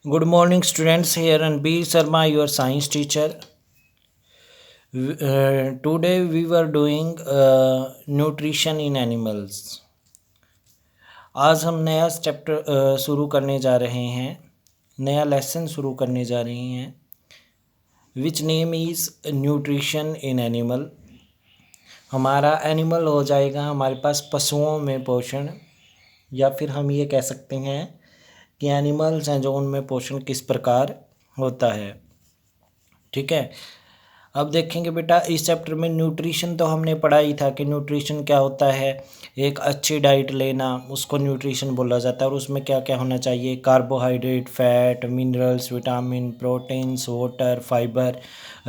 Good morning, students. Here and B. Sharma, your science teacher. Today we were doing nutrition in animals. आज हम नया chapter शुरू करने जा रहे हैं, नया लेसन शुरू करने जा रहे हैं, which name is nutrition in animal. हमारा एनिमल हो जाएगा हमारे पास पशुओं में पोषण, या फिर हम ये कह सकते हैं कि एनिमल्स हैं जो उनमें पोषण किस प्रकार होता है। ठीक है, अब देखेंगे बेटा इस चैप्टर में न्यूट्रिशन तो हमने पढ़ा ही था कि न्यूट्रिशन क्या होता है। एक अच्छी डाइट लेना, उसको न्यूट्रिशन बोला जाता है। और उसमें क्या क्या होना चाहिए? Carbohydrate, fat, minerals, vitamin, proteins, water, fibre,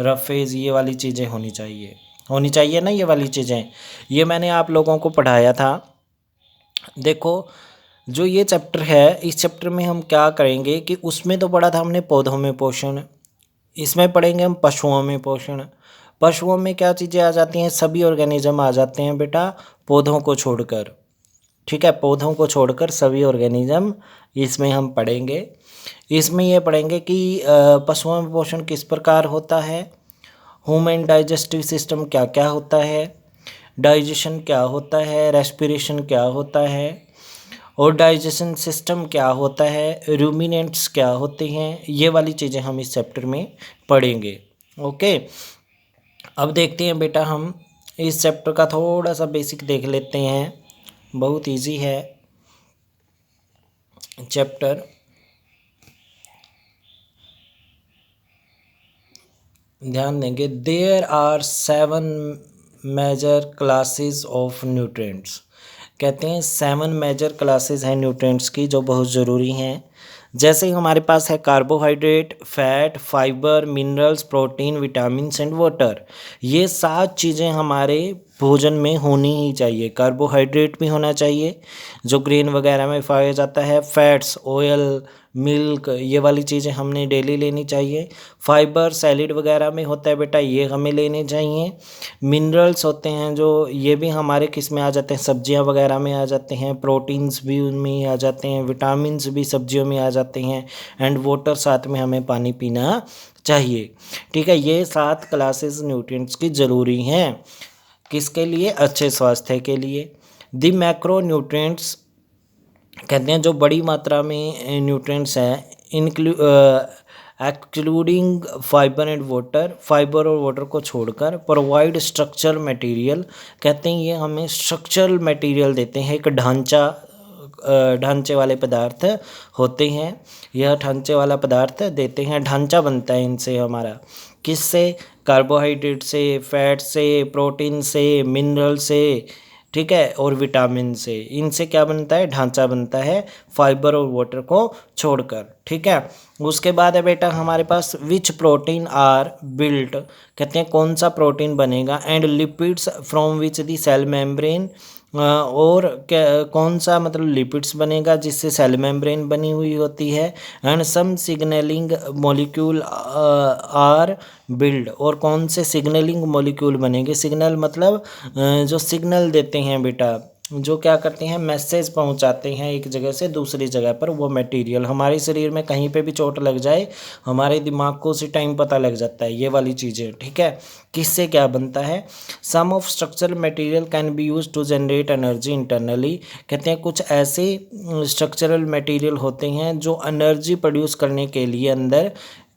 roughage, ये वाली चीज़ें होनी चाहिए ना। ये वाली चीज़ें ये मैंने आप लोगों को पढ़ाया था। देखो जो ये चैप्टर है, इस चैप्टर में हम क्या करेंगे कि उसमें तो पढ़ा था हमने पौधों में पोषण, इसमें पढ़ेंगे हम पशुओं में पोषण। पशुओं में क्या चीज़ें आ जाती हैं? सभी ऑर्गेनिज्म आ जाते हैं बेटा, पौधों को छोड़कर। ठीक है, पौधों को छोड़कर सभी ऑर्गेनिज्म इसमें हम पढ़ेंगे। इसमें ये पढ़ेंगे कि पशुओं में पोषण किस प्रकार होता है, ह्यूमन डाइजेस्टिव सिस्टम क्या क्या होता है, डाइजेशन क्या होता है, रेस्पिरेशन क्या होता है, और डाइजेशन सिस्टम क्या होता है, रूमिनेंट्स क्या होते हैं। ये वाली चीज़ें हम इस चैप्टर में पढ़ेंगे। ओके, अब देखते हैं बेटा हम इस चैप्टर का थोड़ा सा बेसिक देख लेते हैं। बहुत इजी है चैप्टर। ध्यान देंगे, there are 7 major classes of nutrients. कहते हैं 7 मेजर क्लासेस हैं न्यूट्रिएंट्स की जो बहुत ज़रूरी हैं। जैसे ही हमारे पास है carbohydrate, fat, fibre, minerals, protein, vitamins and water. ये 7 चीज़ें हमारे भोजन में होनी ही चाहिए। कार्बोहाइड्रेट भी होना चाहिए जो ग्रेन वगैरह में पाया जाता है, फैट्स, ऑयल, मिल्क, ये वाली चीज़ें हमने डेली लेनी चाहिए। फाइबर सैलिड वगैरह में होता है बेटा, ये हमें लेने चाहिए। मिनरल्स होते हैं जो ये भी हमारे किस में आ जाते हैं, सब्जियां वगैरह में आ जाते हैं। प्रोटीन्स भी उनमें ही आ जाते हैं, विटामिन्स भी सब्जियों में आ जाते हैं। एंड वाटर, साथ में हमें पानी पीना चाहिए। ठीक है, ये 7 क्लासेस न्यूट्रिएंट्स की ज़रूरी हैं। किसके लिए? अच्छे स्वास्थ्य के लिए। दी मैक्रो न्यूट्रिएंट्स कहते हैं जो बड़ी मात्रा में न्यूट्रिएंट्स हैं, excluding fibre and water, fibre और वाटर को छोड़कर, प्रोवाइड स्ट्रक्चरल मटेरियल। कहते हैं ये हमें स्ट्रक्चरल मटेरियल देते हैं, एक ढांचे वाले पदार्थ होते हैं। यह ढांचे वाला पदार्थ देते हैं, ढांचा बनता है इनसे हमारा। किससे? कार्बोहाइड्रेट से, फैट से, प्रोटीन से, मिनरल से, ठीक है, और विटामिन से। इनसे क्या बनता है? ढांचा बनता है, फाइबर और वाटर को छोड़कर। ठीक है, उसके बाद है बेटा हमारे पास विच प्रोटीन आर बिल्ट। कहते हैं कौन सा प्रोटीन बनेगा, and lipids from which the cell membrane, और कौन सा मतलब लिपिड्स बनेगा जिससे सेल मेम्ब्रेन बनी हुई होती है। And some signalling molecule are build, और कौन से सिग्नलिंग मॉलिक्यूल बनेंगे। सिग्नल मतलब जो सिग्नल देते हैं बेटा, जो क्या करते हैं, मैसेज पहुंचाते हैं एक जगह से दूसरी जगह पर। वो मटेरियल हमारे शरीर में कहीं पे भी चोट लग जाए, हमारे दिमाग को उसी टाइम पता लग जाता है ये वाली चीज़ें। ठीक है, किससे क्या बनता है। Sum of structural material can be use to generate energy internally. कहते हैं कुछ ऐसे स्ट्रक्चरल मटेरियल होते हैं जो एनर्जी प्रोड्यूस करने के लिए अंदर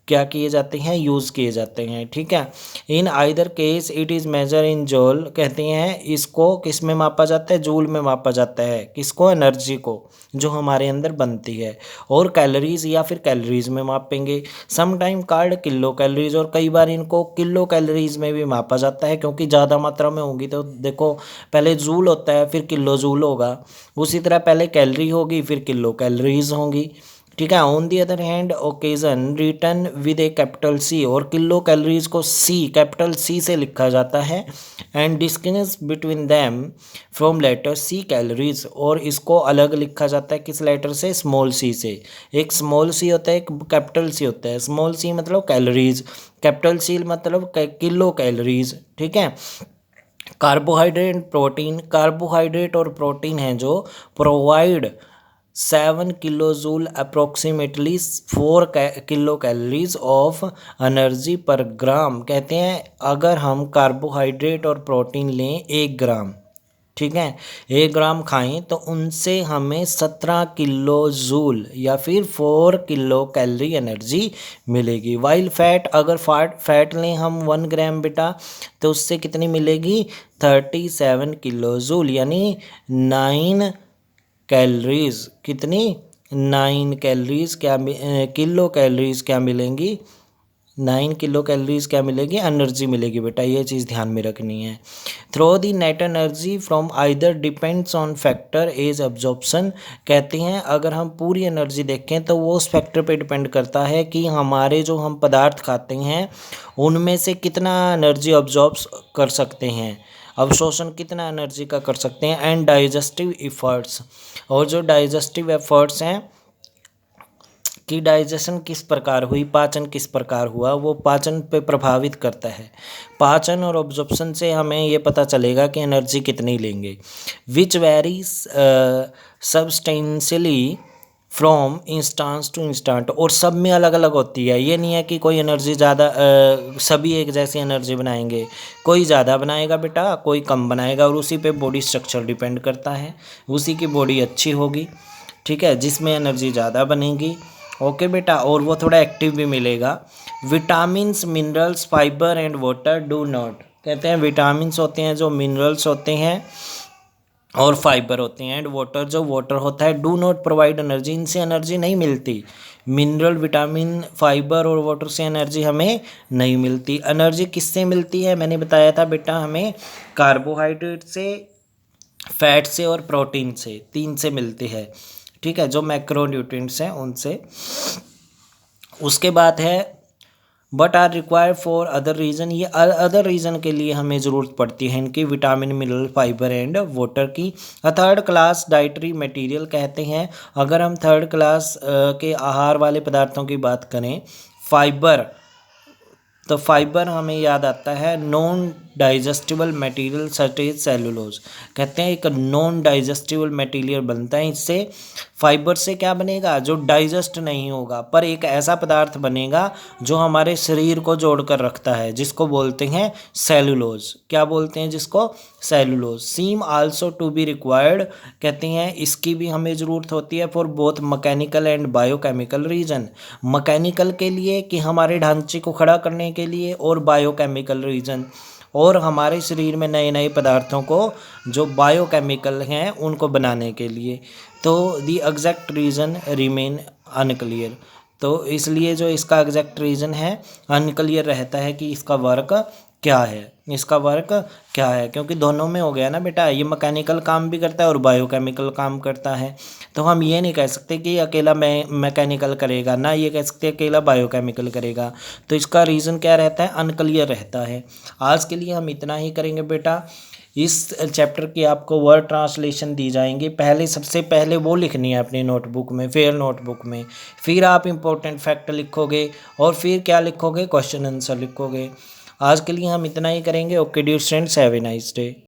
क्या किए जाते हैं, यूज़ किए जाते हैं। ठीक है, in either case it is major in joule. कहते हैं इसको किस में मापा जाता है? जूल में मापा जाता है। किसको? एनर्जी को जो हमारे अंदर बनती है। और कैलोरीज या फिर कैलोरीज में मापेंगे। Some time card kilo calories, और कई बार इनको किलो कैलोरीज में भी मापा जाता है, क्योंकि ज़्यादा मात्रा में होगी तो देखो पहले जूल होता है फिर किलो जूल होगा, उसी तरह पहले कैलोरी होगी फिर किलो कैलोरीज होंगी। ठीक है, on the other hand occasion return with a capital C, और किलो कैलोरीज को सी, कैपिटल सी से लिखा जाता है। And distinguish between them from letter C calories, और इसको अलग लिखा जाता है किस लेटर से? स्मॉल सी से। एक स्मॉल सी होता है, एक कैपिटल सी होता है। स्मॉल सी मतलब कैलोरीज, कैपिटल सी मतलब किलो कैलोरीज। ठीक है, कार्बोहाइड्रेट प्रोटीन, कार्बोहाइड्रेट और प्रोटीन है जो provide 7 kilo joule approximately 4 kilo calories of energy पर ग्राम। कहते हैं अगर हम कार्बोहाइड्रेट और प्रोटीन लें 1 ग्राम, ठीक है, 1 ग्राम खाएं तो उनसे हमें 17 किलो जूल या फिर 4 किलो कैलोरी एनर्जी मिलेगी। वाइल फैट, अगर फैट लें हम 1 ग्राम बेटा, तो उससे कितनी मिलेगी 37 किलो जूल, यानी 9 कैलोरीज, कितनी 9 कैलोरीज क्या किलो कैलोरीज क्या मिलेंगी, 9 किलो कैलोरीज क्या मिलेगी, एनर्जी मिलेगी बेटा, ये चीज़ ध्यान में रखनी है। Through the net energy from either depends on factor as absorption. कहते हैं अगर हम पूरी एनर्जी देखें तो वो उस फैक्टर पे डिपेंड करता है कि हमारे जो हम पदार्थ खाते हैं उनमें से कितना एनर्जी अब्जॉर्ब कर सकते हैं, अवशोषण कितना एनर्जी का कर सकते हैं, एंड डाइजेस्टिव एफर्ट्स, और जो डाइजेस्टिव एफर्ट्स हैं कि डाइजेशन किस प्रकार हुई, पाचन किस प्रकार हुआ, वो पाचन पे प्रभावित करता है। पाचन और ऑब्जॉर्प्शन से हमें ये पता चलेगा कि एनर्जी कितनी लेंगे। Which very substantially from instance to instant, और सब में अलग अलग होती है। ये नहीं है कि कोई एनर्जी ज़्यादा सभी एक जैसी एनर्जी बनाएंगे, कोई ज़्यादा बनाएगा बेटा, कोई कम बनाएगा, और उसी पे बॉडी स्ट्रक्चर डिपेंड करता है। उसी की बॉडी अच्छी होगी, ठीक है, जिसमें एनर्जी ज़्यादा बनेगी। ओके बेटा, और वो थोड़ा एक्टिव भी मिलेगा। Vitamins, minerals, fibre and water do not. कहते हैं विटामिन्स होते हैं जो मिनरल्स होते हैं और फाइबर होते हैं, एंड वाटर जो वाटर होता है, डू नॉट प्रोवाइड एनर्जी, इनसे एनर्जी नहीं मिलती। मिनरल, विटामिन, फाइबर और वाटर से एनर्जी हमें नहीं मिलती। एनर्जी किससे मिलती है, मैंने बताया था बेटा, हमें कार्बोहाइड्रेट से, फैट से और प्रोटीन से, 3 से मिलती है, ठीक है, जो मैक्रोन्यूट्रिएंट्स हैं उनसे। उसके बाद है but are required for other reason, ये अदर रीज़न के लिए हमें ज़रूरत पड़ती है इनकी, vitamin, mineral, fibre and water की। थर्ड क्लास डाइटरी मटेरियल, कहते हैं अगर हम थर्ड क्लास के आहार वाले पदार्थों की बात करें, फाइबर, तो फाइबर हमें याद आता है non digestible material such as cellulose. कहते हैं एक नॉन डाइजेस्टिबल मटेरियल बनता है इससे। फाइबर से क्या बनेगा, जो डाइजेस्ट नहीं होगा पर एक ऐसा पदार्थ बनेगा जो हमारे शरीर को जोड़कर रखता है, जिसको बोलते हैं सेलुलोज। क्या बोलते हैं जिसको, cellulose. Seem also to be required, कहते हैं इसकी भी हमें ज़रूरत होती है for both mechanical and biochemical reason. Mechanical के लिए कि हमारे ढांचे को खड़ा करने के लिए, और बायोकेमिकल रीजन, और हमारे शरीर में नए नए पदार्थों को जो बायोकेमिकल हैं उनको बनाने के लिए। तो the exact reason remain unclear, तो इसलिए जो इसका एग्जैक्ट रीज़न है अनक्लियर रहता है कि इसका वर्क क्या है, इसका वर्क क्या है, क्योंकि दोनों में हो गया ना बेटा, ये मैकेनिकल काम भी करता है और बायोकेमिकल काम करता है। तो हम ये नहीं कह सकते कि अकेला मैकेनिकल करेगा, ना ये कह सकते अकेला बायोकेमिकल करेगा। तो इसका रीज़न क्या रहता है, अनक्लियर रहता है। आज के लिए हम इतना ही करेंगे बेटा। इस चैप्टर की आपको वर्ड ट्रांसलेशन दी जाएंगी, पहले सबसे पहले वो लिखनी है अपनी नोटबुक में, फेयर नोटबुक में, फिर आप इम्पोर्टेंट फैक्ट लिखोगे, और फिर क्या लिखोगे, क्वेश्चन आंसर लिखोगे। आज के लिए हम इतना ही करेंगे। Okay dear students, have a nice day.